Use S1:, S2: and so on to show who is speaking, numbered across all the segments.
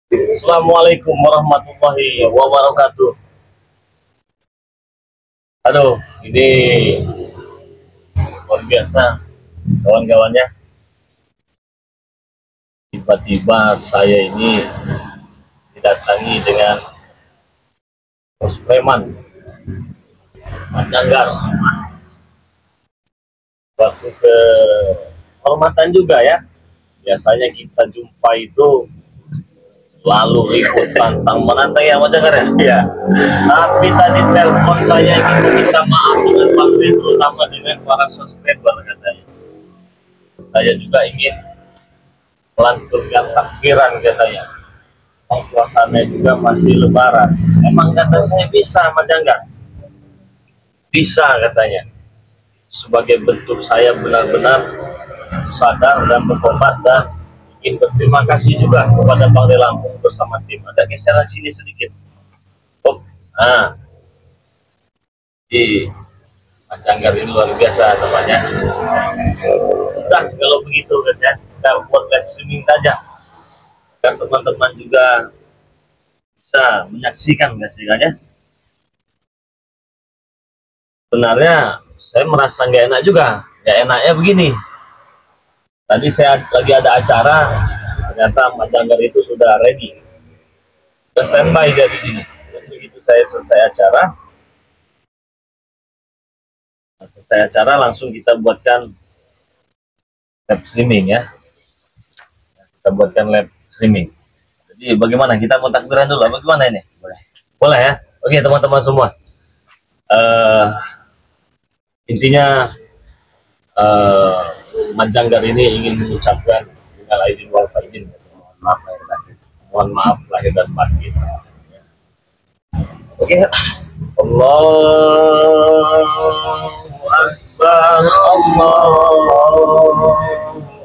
S1: Assalamualaikum warahmatullahi wabarakatuh. Aduh, ini luar biasa kawan-kawannya. Tiba-tiba saya ini didatangi dengan Bos Preman Majanggar. Suatu kehormatan juga ya. Biasanya kita jumpa itu lalu ribut pantang menantang ya Majanggar ya. Iya. Tapi tadi telepon saya ingin meminta maaf dengan Pak Tri, terutama dengan para subscriber katanya. Saya juga ingin melanturkan takbiran katanya. Suasana juga masih lebaran. Emang kata saya bisa Majanggar? Bisa katanya. Sebagai bentuk saya benar-benar sadar dan bertobat dan ingin berterima kasih juga kepada Bang Lampung bersama tim. Ada geseran sini sedikit. Oh, di Majanggar ini luar biasa namanya. Sudah kalau begitu kan ya, kita buat live streaming saja agar teman-teman juga bisa menyaksikan ya. Sebenarnya saya merasa nggak enak juga. Nggak enaknya begini. Tadi saya lagi ada acara, ternyata Majanggar itu sudah ready, sudah standby dia di sini. Dan begitu saya selesai acara langsung kita buatkan live streaming ya. Kita buatkan live streaming. Jadi bagaimana? Kita mau takbiran dulu? Bagaimana ini? Boleh? Boleh ya? Oke teman-teman semua. Intinya Majanggar ini ingin mengucapkan minal aidin wal faizin, mohon maaf lahir dan batin. Oke, Allahu Akbar, Allahu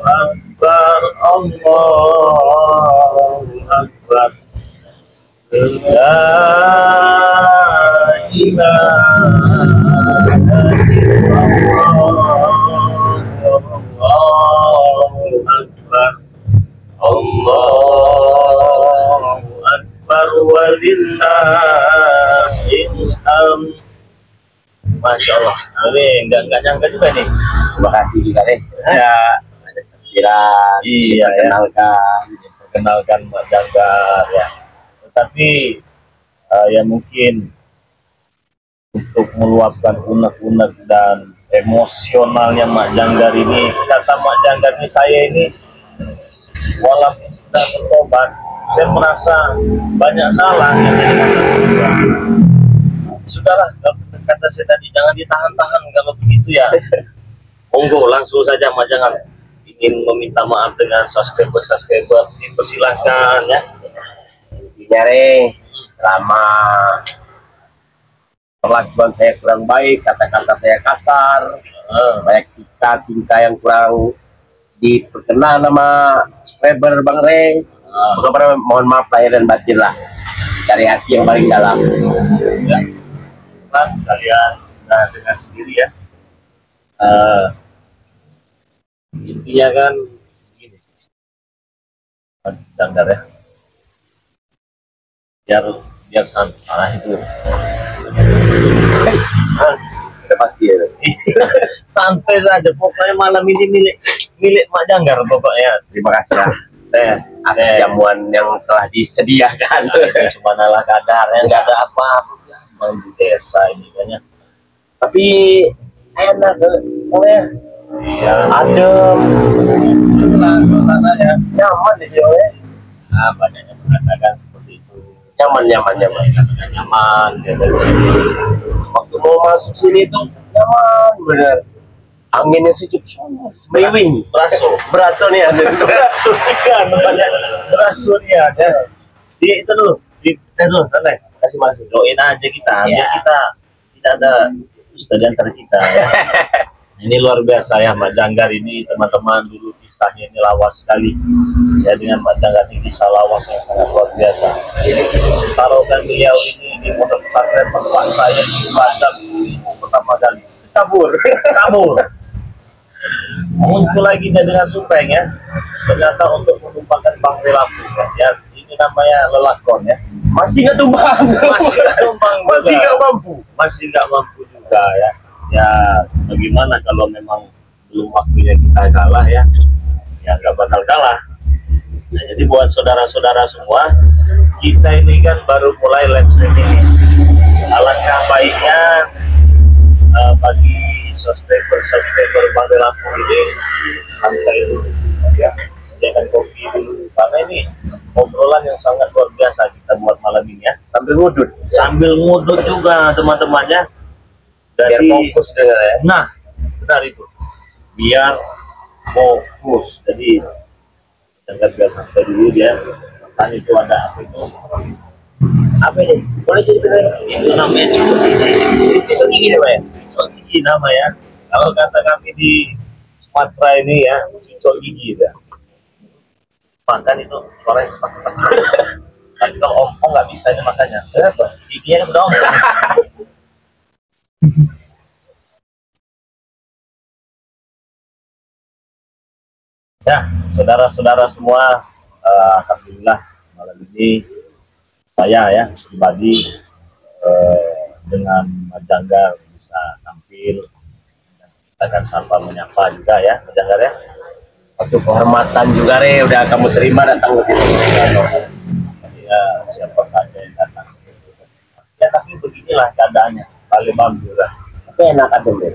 S1: Akbar, Allahu Akbar. La ilaha Allahu Akbar walillahil hamd. Masya Allah, ini nggak nyangka juga nih.
S2: Terima kasih juga deh. Ya, ada pikiran.
S1: Iya ya. Perkenalkan Majanggar ya. Tetapi ya mungkin untuk meluapkan unek-unek dan emosionalnya Majanggar ini, kata Majanggar ini, saya ini walaupun sudah bertobat, saya merasa banyak salah yang jadi masalah. Sudahlah, kata saya tadi, jangan ditahan-tahan kalau begitu ya. Monggo langsung saja Majanggar ingin meminta maaf dengan subscriber, dipersilahkan ya.
S2: Nyare selama perlakuan saya kurang baik, kata-kata saya kasar, banyak tingkah yang kurang diperkenal nama subscriber Bang Rey. Mohon maaf lahir dan batin lah, dari hati yang paling dalam.
S1: Ya, kan kalian dengar sendiri ya. Intinya kan begini, Majanggar ya, biar santai itu.
S2: Udah pasti ya.
S1: Santai saja, pokoknya malam ini milik Majanggar pokoknya.
S2: Terima kasih ya atas jamuan yang telah disediakan.
S1: Subhanallah kadarnya nggak ada apa-apa Bang di desa ini banyak.
S2: Tapi enak pokoknya.
S1: Iya.
S2: Adem.
S1: Itulah suasananya.
S2: Nyaman di sini.
S1: Nah, banyak yang mengatakan seperti itu.
S2: Nyaman.
S1: Nyaman dia dari sini.
S2: Waktu mau masuk sini tuh nyaman bener. Anginnya sejuk semriwing. Beraso nih ada.
S1: Beraso nih ada. Di itu dulu, santai. Masih doain aja kita, biar kita tidak ada ustaz di antara kita. Ini luar biasa ya Majanggar ini teman-teman, dulu kisahnya ini lawas sekali. Saya dengan Majanggar ini kisah lawas yang sangat luar biasa. Taruhkan beliau ini di pondok pesantren tempat saya di Batam pertama kali. Kabur. Muncul lagi dia dengan Supeng ya, ternyata untuk menumpangkan Bang Lampung ya. Ini namanya lelakon ya.
S2: Masih nggak tumbang.
S1: Masih nggak tumbang.
S2: Masih nggak mampu.
S1: Masih nggak mampu juga ya. Ya bagaimana kalau memang belum waktunya kita kalah ya. Ya nggak bakal kalah. Nah, jadi buat saudara-saudara semua, kita ini kan baru mulai live streaming. Alangkah baiknya bagi subscriber Bang De Lampung ini santai dulu ya, sediakan kopi dulu karena ini obrolan yang sangat luar biasa kita buat malam ini ya,
S2: Sambil ngudut
S1: juga teman-temannya.
S2: biar
S1: Jadi
S2: fokus dengar ya.
S1: nah benar itu, biar fokus. Jadi jangan biasa sampai dulu dia kan itu ada apa ini boleh cerita itu namanya cucuk gigi namanya, cucuk gigi nama ya. Kalau kata kami di Sumatera ini ya, cucuk gigi ya. Makan itu suaranya tapi kalau ompong nggak bisa ini makanya. Kenapa? Giginya kan sudah ompong. Ya, saudara-saudara semua, alhamdulillah malam ini saya ya pribadi dengan Mas Janggar bisa tampil. Kita akan sapa menyapa juga ya, Mas Janggar ya.
S2: Satu kehormatan juga udah kamu terima datang ke sini.
S1: Ya, siapa saja yang datang sini. Ya, tapi beginilah keadaannya. Paling alhamdulillah.
S2: Tapi enak ada deh.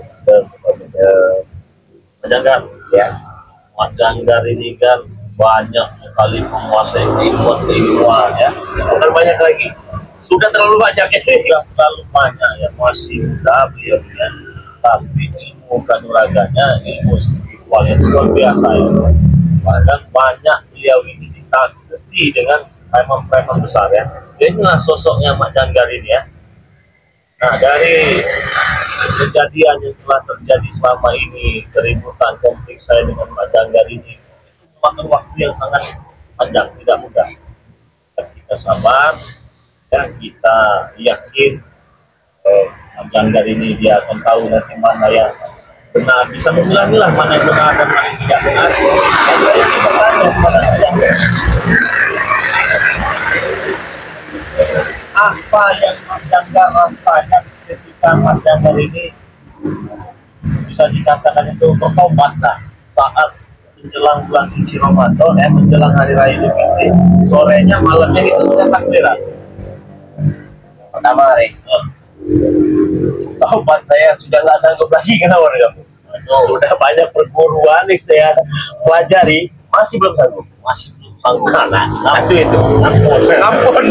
S1: Mas Janggar,
S2: Ya.
S1: Mas Janggar ini kan banyak sekali menguasai ilmuwan ya.
S2: Bukan banyak lagi. Sudah terlalu banyak ya.
S1: Sudah terlalu banyak ya, masih muda beliau ya. Tapi ilmu kanuraganya, ilmu spiritual yang luar biasa ya. Bahkan banyak beliau ini ditakuti dengan preman-preman besar ya. Inilah sosoknya Mas Janggar ini ya. Nah, dari kejadian yang telah terjadi selama ini, keributan konflik saya dengan Mas Janggar ini, itu memakan waktu yang sangat panjang, tidak mudah. Dan kita sabar, dan kita yakin Mas Janggar ini dia akan tahu nanti mana yang benar, bisa memilah-milah mana yang benar dan mana yang tidak benar. Dan saya ingin bertanya kepada Mas Janggar, apa yang Mas Janggar rasakan ketika Mas Janggar ini bisa dikatakan itu bertobat lah saat menjelang bulan suci Ramadan ya, menjelang hari raya Idul Fitri, sorenya malamnya itu sudah takbiran.
S2: Pertama tobat saya sudah nggak sanggup lagi kenapa kamu?
S1: Sudah banyak perguruan nih saya pelajari, masih belum sanggup, masih belum sanggup.
S2: Satu itu.
S1: Ampun.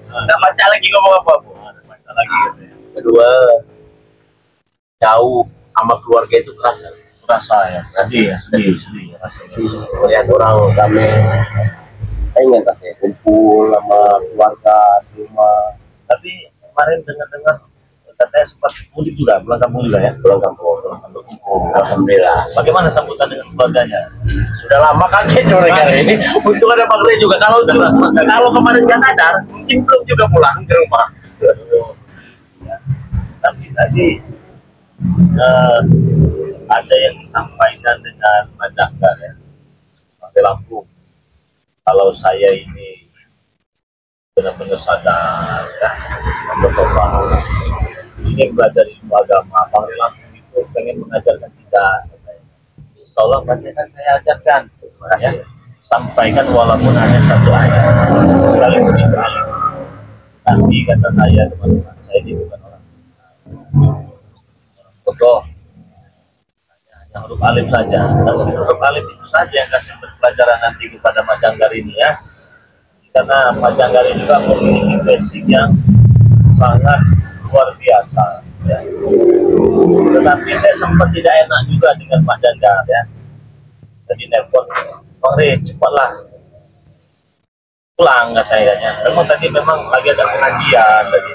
S2: Nggak baca lagi ngomong apa bu?
S1: Baca lagi katanya.
S2: Kedua, jauh sama keluarga itu kerasa.
S1: Ya, sedih
S2: Melihat orang kami pengen saya kumpul sama keluarga di rumah.
S1: Tapi kemarin dengar-dengar katanya sempat mudik juga, pulang kampung juga ya?
S2: Pulang kampung. Alhamdulillah.
S1: Bagaimana sambutan dengan keluarganya?
S2: Sudah lama kaget mereka ini. Untung ada Bang Rey juga. Kalau kemarin nggak sadar, mungkin belum juga pulang ke rumah.
S1: Ya. Tapi tadi ada yang disampaikan dengan Mas Janggar ya, Bang De Lampung. Kalau saya ini benar-benar sadar ya, bertobat. Ini belajar ilmu agama, Bang De Lampung itu pengen mengajarkan kita. Insya Allah banyak kan saya ajarkan. Ya. Sampaikan walaupun hanya satu ayat. Sekali berkali. Tapi kata saya teman-teman, saya ini bukan orang bodoh. Saya hanya huruf alif saja. Dan huruf alif itu saja yang kasih pelajaran nanti kepada Mas Janggar ini ya. Karena Mas Janggar ini juga memiliki basic yang sangat luar biasa ya. Tetapi saya sempat tidak enak juga dengan Mas Janggar ya. Jadi nelpon, Bang Rey cepatlah pulang katanya. Memang tadi memang lagi ada pengajian tadi,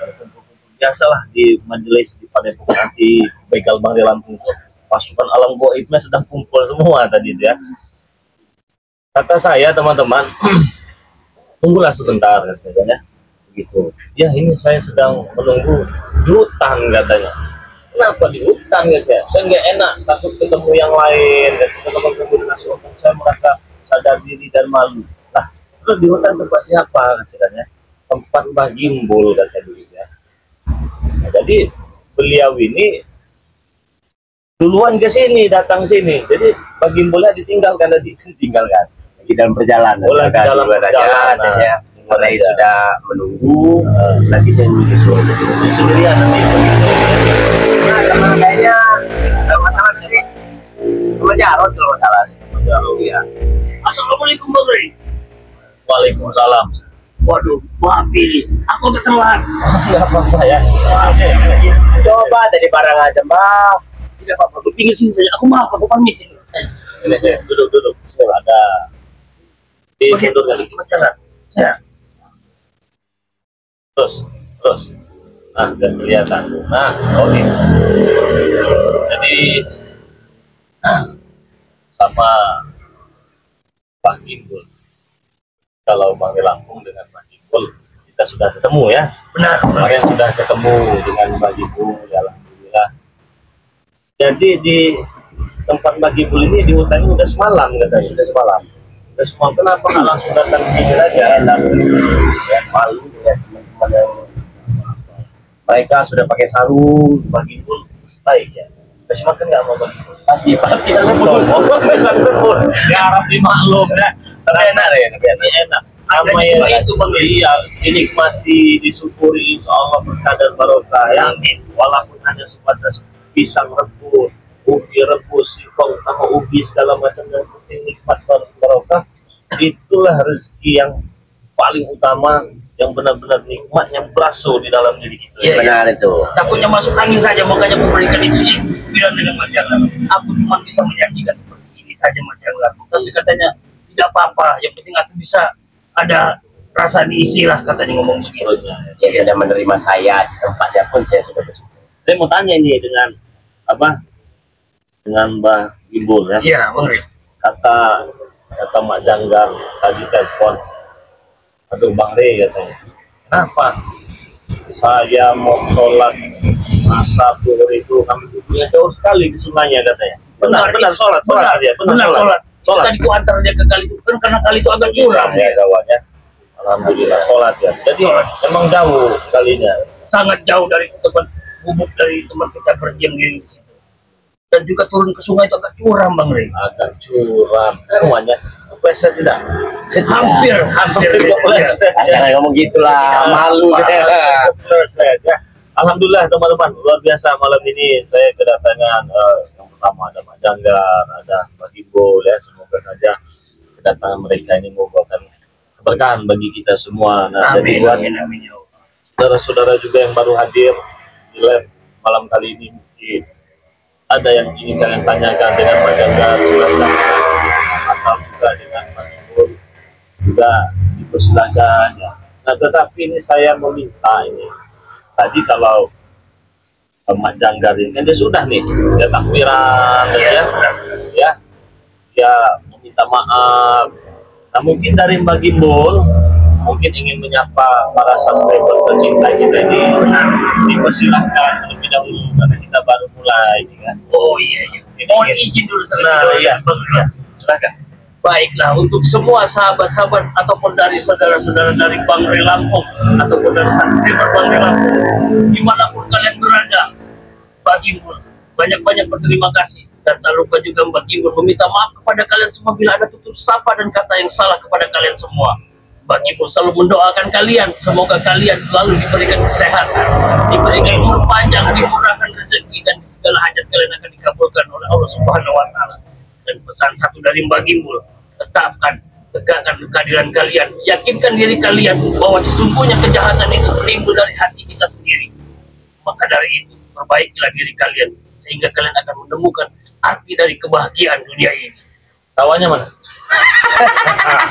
S1: biasalah di majelis di Padepokan nanti begal Bang De Lampung itu pasukan alam goibnya sedang kumpul semua tadi ya. Kata saya teman-teman, tunggulah sebentar katanya. Begitu. Ya ini saya sedang menunggu di hutan katanya. Kenapa di hutan guys ya? Saya nggak enak, takut ketemu yang lain, ketemu dengan seorang. Saya merasa sadar diri dan malu. Nah, Terus di hutan tempat siapa katanya? Tempat Mbah Gimbul kata dulu ya. Nah, jadi beliau ini duluan ke sini, datang sini. Jadi Mbah Gimbulnya ditinggalkan tadi.
S2: Tinggalkan lagi dalam perjalanan.
S1: Oh, lagi dalam perjalanan.
S2: Ya, mulai sudah menunggu. Nanti saya menyusul
S1: Sendirian nanti.
S2: Nah, sama kayaknya masalah ini sama Jarod kalau masalah.
S1: Jarod.
S2: Iya.
S3: Assalamualaikum Bang Rey.
S1: Waalaikumsalam.
S3: Waduh, maaf ini, aku agak telat.
S1: Enggak apa-apa ya.
S2: Coba tadi barang aja, Mbak.
S3: Tidak apa-apa, aku pinggir sini saja. Aku maaf, aku permisi.
S1: Ini duduk. Ada di mundur kali.
S3: Saya.
S1: Terus. Nah, udah kelihatan. Nah, oke. Jadi sama Pak Gimbul. Kalau Bang Lampung dengan Pak Gimbul, kita sudah ketemu ya.
S3: Benar.
S1: Kemarin sudah ketemu dengan Pak Gimbul, ya alhamdulillah. Jadi di tempat Pak Gimbul ini di hutan ini udah semalam katanya, udah semalam. Udah semalam, kenapa nggak langsung datang ke sini aja?
S2: Enak. Ya, malu ya teman-teman yang mereka sudah pakai sarung.
S1: Pak Gimbul baik ya. Terus makan nggak mau Pak Gimbul?
S2: Pasti
S1: Bisa sebut. Ya harap dimaklum ya.
S2: Tapi enak ya,
S1: Tapi enak. Apa yang itu iya dinikmati, disyukuri, insya Allah berkah dan barokah ya. Walaupun hanya sebatas pisang rebus, ubi rebus, singkong, sama ubi segala macam yang penting nikmat barokah. Itulah rezeki yang paling utama, yang benar-benar nikmat, yang berasa di dalam diri kita.
S3: Iya,
S2: benar itu.
S3: Takutnya masuk angin saja, makanya memberikan itu ya. Bilang dengan majalah, aku cuma bisa menyajikan seperti ini saja majalah. Tapi katanya tidak apa-apa, yang penting aku bisa ada rasa diisi lah, katanya ngomong begitu.
S2: Ya sudah menerima saya di tempatnya pun saya sudah bersyukur.
S1: Saya mau tanya ini dengan apa? Dengan Mbah Gimbul ya.
S3: Iya, Bang Rey.
S1: Kata Mak Janggar tadi telepon, aduh Bang Rey katanya, kenapa saya mau sholat masa zuhur itu kami duduknya jauh sekali di sungainya katanya. Benar sholat dia, benar sholat.
S3: Tadi ku antar dia ke kali itu kan karena kali itu agak curam
S1: ya kawannya. Alhamdulillah sholat ya. Jadi memang jauh kalinya.
S3: sangat jauh dari tempat bubuk dari tempat kita berdiam diri di situ. Dan juga turun ke sungai itu agak curam, Bang Rey.
S1: Agak curam. Semuanya kepleset tidak?
S3: Hampir
S1: Kepleset.
S2: Jangan ngomong gitulah, malu deh.
S1: Kepleset ya. Alhamdulillah teman-teman, luar biasa malam ini saya kedatangan yang pertama ada Mak Janggar, ada Mbak Gimbul ya. Semoga saja kedatangan mereka ini membawakan keberkahan bagi kita semua. Nah, jadi buat saudara-saudara juga yang baru hadir di live malam kali ini, mungkin ada yang ingin kalian tanyakan dengan Mak Janggar, silakan, atau juga dengan Mbak Gimbul juga dipersilakan ya. Nah, tetapi ini saya meminta ini. Tadi kalau Mak Janggar ini kan dia sudah nih, dia takbiran ya meminta maaf. Nah, mungkin dari Mbak Gimbul mungkin ingin menyapa para subscriber tercinta kita ini, dipersilahkan terlebih dahulu karena kita baru mulai kan.
S3: Oh iya. Mohon izin dulu terlebih dahulu.
S1: Iya. Silakan.
S3: Baiklah, untuk semua sahabat-sahabat ataupun dari saudara-saudara dari Bang Rey Lampung ataupun dari subscriber Bang Rey Lampung, dimanapun kalian berada, Mbak Gimbul banyak-banyak berterima kasih, dan tak lupa juga Mbak Gimbul meminta maaf kepada kalian semua bila ada tutur sapa dan kata yang salah kepada kalian semua. Mbak Gimbul selalu mendoakan kalian, semoga kalian selalu diberikan kesehatan, diberikan umur panjang, dimurahkan rezeki, dan segala hajat kalian akan dikabulkan oleh Allah Subhanahu wa Ta'ala. Dan pesan satu dari Mbak Gimbul, tetapkan, tegakkan kehadiran kalian, yakinkan diri kalian bahwa sesungguhnya kejahatan itu timbul dari hati kita sendiri. Maka dari itu, perbaikilah diri kalian sehingga kalian akan menemukan arti dari kebahagiaan dunia ini.
S1: Tawanya mana?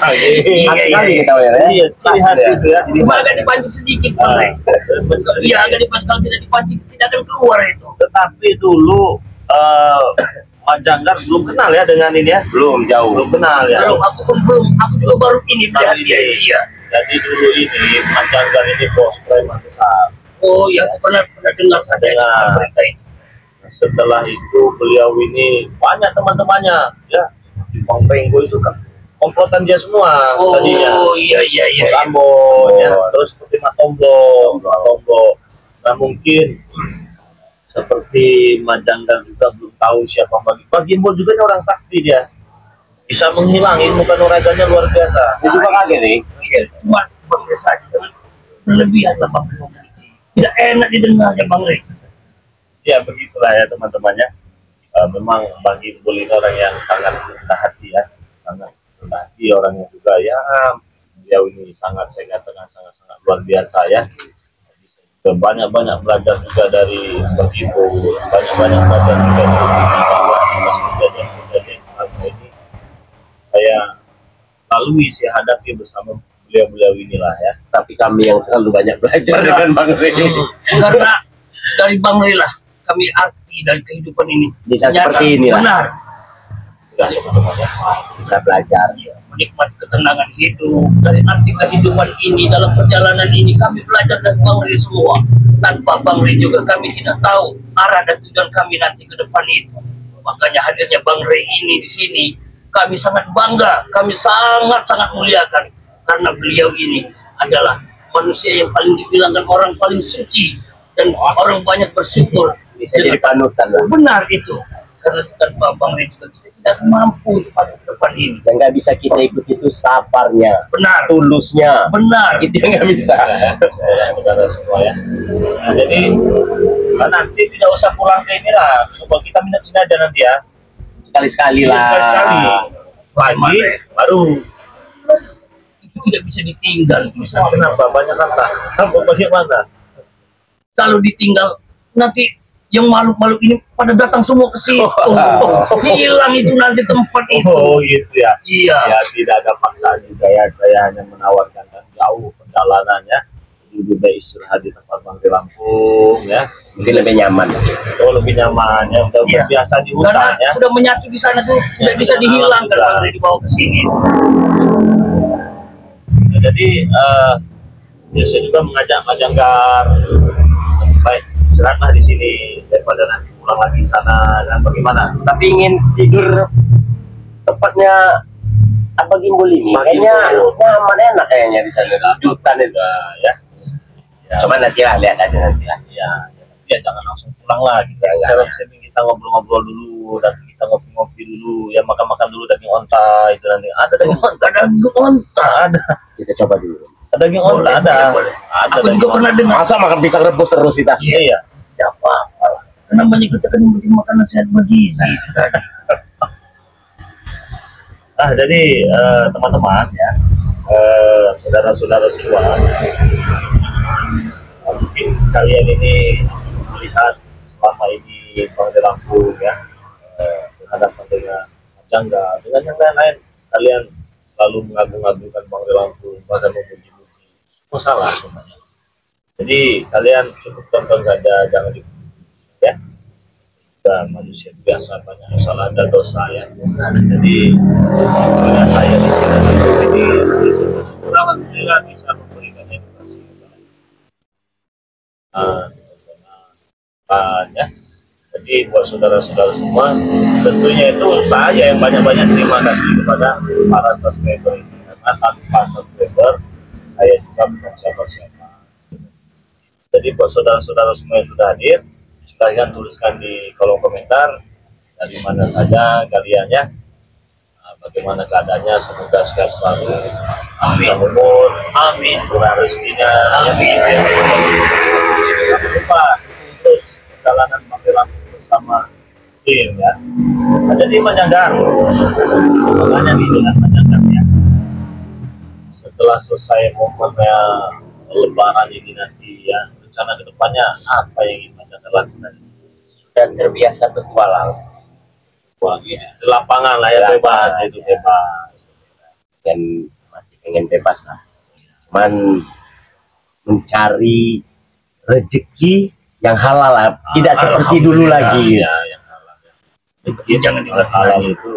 S2: Iya,
S1: ciri khas itu ya.
S3: Cuma agak dipancing sedikit, Bang Rey. Iya, agak dipancing, kalau tidak dipancing tidak akan keluar itu.
S1: Tetapi dulu Mak Janggar belum kenal ya dengan ini ya?
S2: Belum jauh.
S1: Belum kenal ya?
S3: Belum, aku juga baru ini melihat dia. Iya.
S1: Jadi dulu ini Mak Janggar ini bos preman besar.
S3: Oh ya, aku pernah dengar saja berita itu.
S1: Setelah itu beliau ini banyak teman-temannya ya. Di Bang Penggo itu kan komplotan dia semua tadinya.
S3: Oh iya iya iya.
S1: Terus Ambon, ya. Terus seperti Matombo. Nah mungkin seperti Majangga juga belum tahu siapa Pak Gimbol juga ini orang sakti dia. Bisa menghilangin muka nuraganya luar biasa.
S2: Saya juga kaget nih.
S3: Iya, cuma biasa aja kan. Berlebihan lah Bang Rey. Tidak enak didengarnya Bang Rey.
S1: Ya begitulah ya teman-temannya. Memang Bang Gimbol ini orang yang sangat rendah hati ya, sangat rendah hati, orangnya juga ya beliau ini sangat, saya katakan sangat luar biasa ya. Banyak-banyak belajar juga dari Bang Gimbol, banyak-banyak belajar juga dari kejadian ini saya lalui, saya hadapi bersama beliau-beliau inilah ya.
S2: Tapi kami yang terlalu banyak belajar dengan Bang Rey.
S3: Karena dari Bang Rey lah kami arti dari kehidupan ini.
S2: Bisa seperti ini lah.
S3: Benar.
S2: Bisa belajar.
S3: Menikmati ketenangan hidup. Dari arti kehidupan ini, dalam perjalanan ini kami belajar dari Bang Rey semua. Tanpa Bang Rey juga kami tidak tahu arah dan tujuan kami nanti ke depan itu. Makanya hadirnya Bang Rey ini di sini, kami sangat bangga, kami sangat muliakan. Karena beliau ini adalah manusia yang paling dibilangkan orang paling suci. Dan orang banyak bersyukur.
S2: Bisa jadi panutan lah.
S3: Benar itu. Karena tanpa Bang Rey juga kita tidak mampu pada ke depan ini.
S2: Yang nggak bisa kita ikut itu sabarnya,
S3: Benar.
S2: tulusnya.
S3: Benar.
S2: Itu yang nggak bisa.
S1: Saudara semua ya. Nah, jadi nanti tidak usah pulang ke ini lah. Coba kita minat sini aja nanti ya.
S2: Sekali-sekali lah.
S1: Sekali-sekali. Pagi baru.
S3: Itu tidak bisa ditinggal.
S1: Kenapa? Banyak kata. Bagaimana?
S3: Kalau ditinggal nanti yang makhluk-makhluk ini pada datang semua ke situ. Hilang itu nanti tempat itu.
S1: Oh gitu ya.
S3: Iya.
S1: Ya tidak ada paksaan juga ya. Saya hanya menawarkan kan jauh perjalanannya. Lebih baik istirahat di tempat Bang Rey Lampung ya.
S2: Mungkin lebih nyaman.
S1: Oh lebih nyaman ya. Udah
S3: Iya.
S1: biasa di
S3: Karena
S1: hutan ya.
S3: sudah menyatu di sana tuh tidak bisa dihilangkan Bang Rey dibawa ke sini.
S1: Ya, jadi saya juga mengajak Pak Janggar baik istirahatlah di sini daripada nanti pulang lagi di sana dan bagaimana.
S2: Tapi ingin tidur tempatnya apa Gimbol ini?
S1: Bang
S2: Kayaknya
S1: Gimbol.
S2: nyaman enak kayaknya di sana. Di hutan itu.
S1: Ya.
S2: Cuma nanti lah lihat aja nanti lah.
S1: Ya jangan langsung pulang lah kita sharing kita ngobrol-ngobrol dulu dan kita ngopi-ngopi dulu ya, makan-makan dulu daging onta itu nanti ada daging onta ada
S2: Kita coba dulu.
S1: daging onta ada
S3: Aku
S1: daging
S3: juga pernah dengar.
S2: Masa makan pisang rebus terus kita?
S1: iya
S3: Tidak apa-apa. Karena banyak kita kan yang penting makanan sehat bergizi.
S1: jadi teman-teman ya, saudara-saudara semua, mungkin kalian ini melihat selama ini Bang Rey Lampung ya berhadapan dengan Jangga dengan yang lain-lain, kalian selalu mengagung-agungkan Bang Rey Lampung, bahkan memuji-muji, semua salah sebenarnya. Jadi kalian cukup tonton saja, jangan dipuji ya. Kita manusia biasa banyak salah dan dosa ya. Jadi saya di sini alhamdulillah bisa memberikan edukasi ya. Jadi buat saudara-saudara semua, tentunya itu saya yang banyak-banyak terima kasih kepada para subscriber ini. Karena tanpa subscriber saya juga bukan siapa-siapa. Jadi buat saudara-saudara semua yang sudah hadir, silahkan tuliskan di kolom komentar dari mana saja kalian ya, bagaimana keadaannya, semoga sehat selalu, amin, umur, amin, kurang rezekinya, amin. Jangan lupa terus perjalanan Bang Rey Lampung bersama tim ya. Nah, jadi Majanggar, makanya di dengan Majanggar ya. Setelah selesai momennya Lebaran ini nanti ya, rencana kedepannya apa yang ingin Majanggar lakukan?
S2: Sudah terbiasa bertualang.
S1: Wah, di lapangan lah ya, bebas itu bebas.
S2: Dan masih pengen bebas lah. Cuman mencari rezeki yang halal lah. Tidak seperti dulu lagi.
S1: Ya, yang halal ya.
S3: Jangan
S1: Halal itu.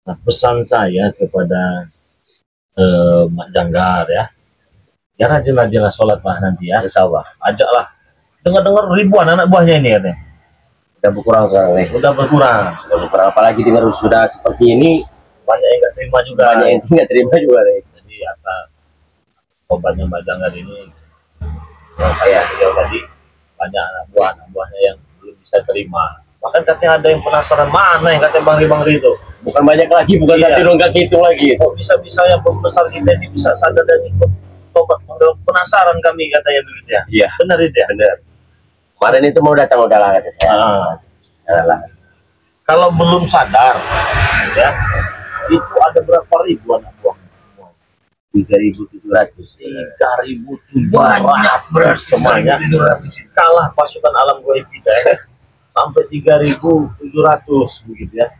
S1: Nah, pesan saya kepada Mak Janggar ya, ya rajin-rajinlah sholat lah nanti ya.
S2: Insya Allah.
S1: Ajaklah. Dengar-dengar ribuan anak buahnya ini katanya.
S2: Udah berkurang sekarang nih.
S1: Udah berkurang.
S2: Udah berkurang, apalagi dengar sudah seperti ini,
S1: Banyak yang nggak terima juga.
S2: banyak yang tidak terima juga nih.
S1: Jadi atas obatnya Mbak Janggar ini, kayak beliau tadi, banyak anak buahnya yang belum bisa terima. Bahkan katanya ada yang penasaran mana yang katanya Bang Ri itu.
S2: Bukan banyak lagi, bukan
S1: Iya.
S2: satu nunggak hitung lagi.
S1: Kok bisa-bisa yang bos besar kita ini bisa sadar dan ikut tobat? Penasaran kami katanya begitu ya.
S2: Iya.
S1: Benar itu ya.
S2: Bener. Kemarin itu mau datang udah lah kata saya. Udah lah.
S1: Kalau belum sadar, ya itu ada berapa ribu anak buah?
S2: 3.700.
S1: 3.700
S3: Banyak berarti
S1: semuanya.
S3: 3.700.
S1: Kalah pasukan alam goib kita ya. Sampai 3.700 begitu ya.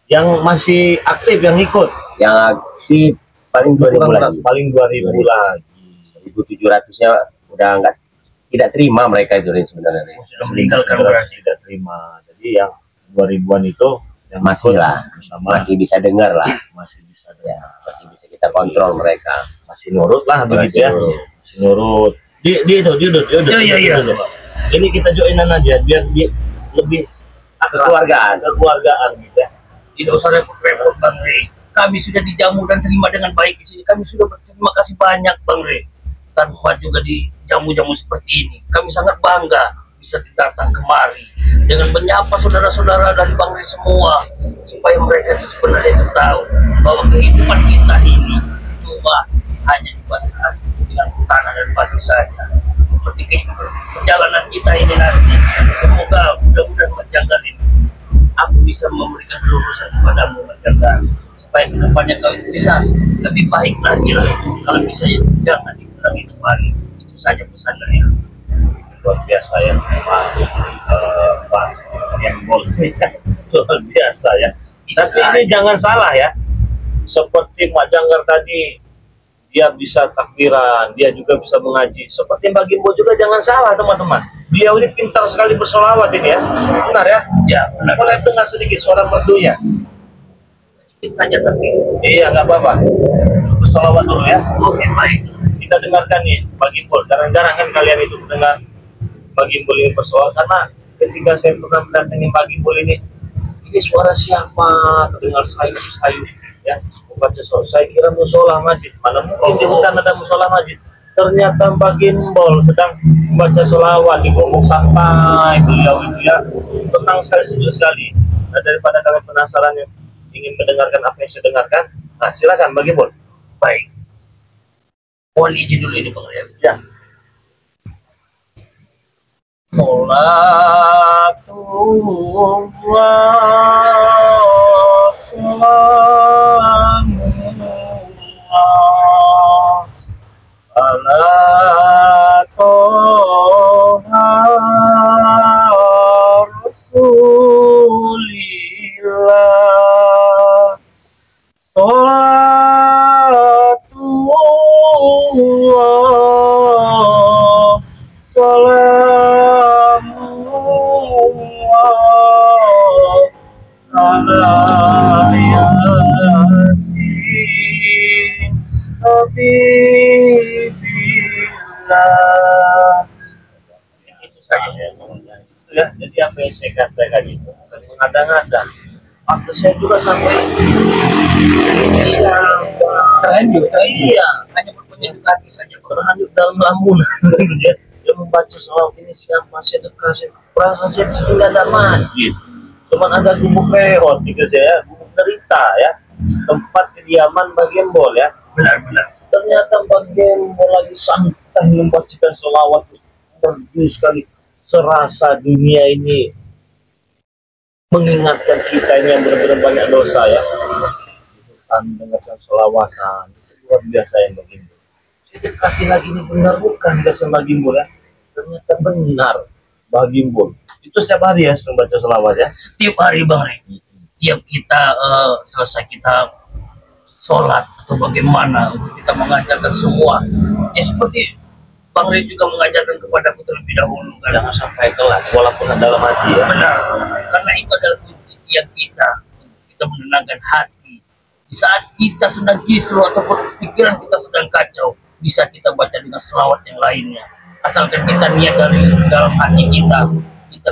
S1: Yang masih aktif yang ikut
S2: Yang aktif paling 2.000 lagi.
S1: paling 2.000 lagi.
S2: 1.700-nya udah tidak terima mereka itu sebenarnya.
S3: Sudah meninggalkan berarti.
S1: Tidak terima. Jadi yang 2.000-an itu yang
S2: Masih
S1: ikut
S2: lah,
S1: bersama
S2: masih bisa dengar lah,
S1: masih bisa
S2: ya, masih bisa kita kontrol mereka.
S1: masih nurut lah begitu ya.
S2: nurut.
S1: Masih nurut. Di itu,
S3: Iya.
S1: Ini kita joinan aja biar dia lebih
S2: Kekeluargaan.
S1: kekeluargaan gitu ya.
S3: Tidak usah repot-repot Bang Rey. Kami sudah dijamu dan terima dengan baik di sini. Kami sudah berterima kasih banyak Bang Rey. Tanpa juga dijamu-jamu seperti ini. Kami sangat bangga bisa datang kemari dengan menyapa saudara-saudara dari Bang Rey semua, supaya mereka itu sebenarnya itu tahu bahwa kehidupan kita ini cuma hanya dibatasi dengan tanah dan batu saja. Seperti kehidupan perjalanan kita ini nanti, semoga mudah-mudahan menjaga ini aku bisa memberikan kelurusan kepadamu menjaga supaya kedepannya kau itu bisa lebih baik lagi lah. Kalau bisa ya jangan diulangi kembali. Itu saja pesan dari aku.
S1: Luar biasa ya Pak yang luar biasa ya. Tapi ini jangan salah ya, seperti Mak Janggar tadi, dia bisa takbiran, dia juga bisa mengaji. Seperti Mbak Gimbo juga jangan salah teman-teman, dia ini pintar sekali bersolawat ini ya. Benar ya?
S3: Ya, benar.
S1: Boleh dengar sedikit suara merdunya?
S3: Sedikit saja tapi.
S1: Iya nggak apa-apa, bersolawat dulu ya.
S3: Oke, baik.
S1: Kita dengarkan nih Mbak Gimbol. Jarang-jarang kan kalian itu mendengar Mbak Gimbol ini bersoal, karena ketika saya pernah mendatangi Mbak Gimbol ini suara siapa? Terdengar sayup-sayup ya, membaca soal. Saya kira musola masjid, mana mungkin di hutan ada musola masjid. Ternyata Mbak Gimbol sedang membaca sholawat di gumuk sampai beliau itu ya. Tenang sekali, sejuk sekali. Nah, daripada kalian penasaran yang ingin mendengarkan apa yang saya dengarkan, nah silakan Mbak Gimbol.
S3: Baik. Mohon izin dulu ini Bang Rey.
S1: Ya. Salatullah salamullah ala toha rasulillah. Salatullah salamullah ala yasin habibillah. Itu saja ya. Jadi apa yang saya katakan itu bukan mengada-ngada. Waktu saya juga sampai
S3: Terhanyut. Iya, hanya berpenyakit hati saja.
S1: terhanyut dalam lamunan. Dia membaca selawat ini siapa, sedekah, perasaan saya di sini nggak ada masjid, cuman ada gumuk reot gitu saya, gumuk derita ya, tempat kediaman Mbak Gembol ya.
S3: Benar-benar.
S1: Ternyata Mbak Gembol lagi santai membacakan selawat, merdu sekali, serasa dunia ini mengingatkan kita ini yang benar-benar banyak dosa ya. Mendengarkan selawatan itu luar biasa yang Mbak Gembol. Saya dekati lagi ini benar bukan dasar Mbak Gembol ya. Ternyata benar Mbak Gembol. Itu setiap hari ya membaca selawat ya.
S3: Setiap hari Bang Rey. Setiap kita selesai kita sholat atau bagaimana untuk kita mengajarkan semua. Ya seperti Bang Rey juga mengajarkan kepadaku terlebih dahulu.
S1: Jangan sampai telat walaupun dalam hati ya.
S3: Benar. Karena itu adalah kunci yang kita menenangkan hati. Di saat kita sedang kisruh ataupun pikiran kita sedang kacau, bisa kita baca dengan selawat yang lainnya. Asalkan kita niat dari dalam hati kita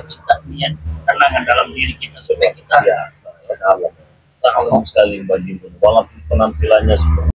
S3: minta keberanian, tenangan dalam diri kita supaya kita
S1: biasa ya, dalam sekali bagi walaupun penampilannya seperti